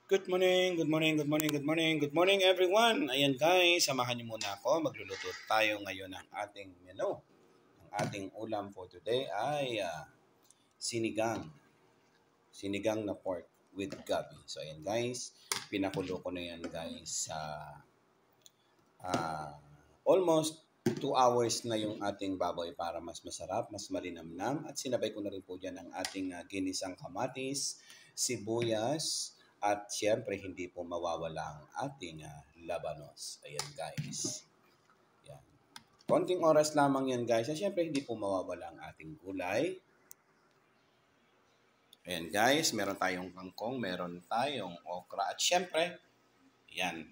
Good morning, good morning, good morning, good morning, good morning everyone. Ayan guys, samahan niyo muna ako. Magluluto tayo ngayon ng ating menu. Ang ating ulam for today ay sinigang. Sinigang na pork with gabi. So ayan guys, pinakulo ko na yan guys sa ah, almost 2 hours na yung ating baboy para mas masarap, mas malinamnam. At sinabay ko na rin po dyan ang ating ginisang kamatis, sibuyas, at siyempre hindi po mawawala ang ating labanos. Ayan guys. Yan. Konting oras lamang yan guys. At siyempre hindi po mawawala ang ating gulay. Ayan guys, meron tayong kangkong, meron tayong okra. At siyempre, yan,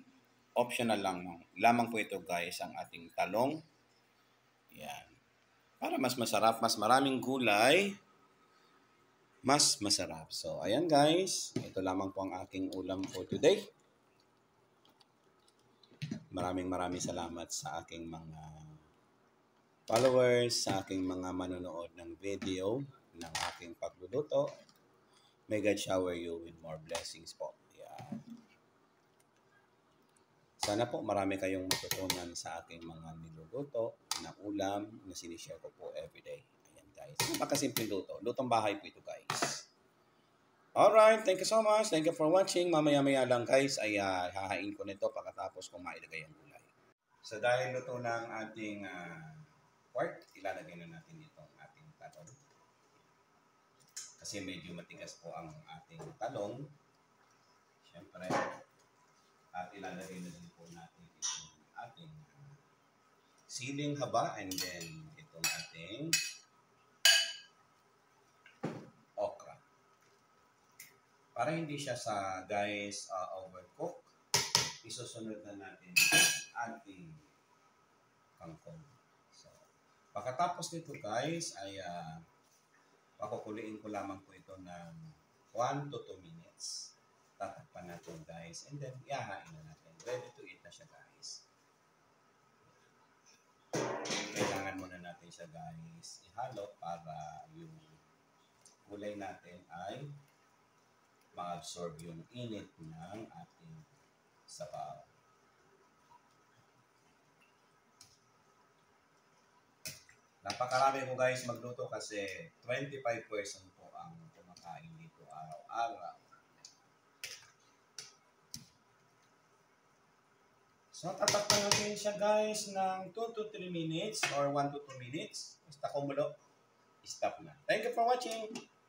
optional lang lamang po ito guys ang ating talong. Yan. Para mas masarap, mas maraming gulay, mas masarap. So, ayan guys. Ito lamang po ang aking ulam for today. Maraming salamat sa aking mga followers, sa aking mga manonood ng video ng aking pagluluto. May God shower you with more blessings po. Yan. Sana po marami kayong matutunan sa aking mga niluluto na ulam na sinishare ko po everyday. Ayan guys. Napakasimple luto. Lutong bahay po ito guys. Alright, thank you so much. Thank you for watching. Mamaya-maya lang guys ay hahain ko nito pagkatapos kong mailagay ang gulay. So dahil luto na ang ating pork, ilalagay na natin dito ang ating talong. Kasi medyo matigas po ang ating talong. Siyempre, at ilalagay na din po natin itong ating siling haba and then itong ating okra. Para hindi siya sa guys overcook, isusunod na natin ang ating kangkong. So, pagkatapos nito guys ay pakukuliin ko lamang po ito ng 1 to 2 minutes. Tatakpan natin guys and then ihahain na natin. Ready to eat na siya guys. Kailangan muna natin siya guys ihalo para yung gulay natin ay ma-absorb yung init ng ating sabaw. Napakarami ko guys magluto kasi 25 person po ang kumakain dito araw-araw. So tatakpan natin siya guys ng 2 to 3 minutes or 1 to 2 minutes. Basta kumulo, stop na. Thank you for watching!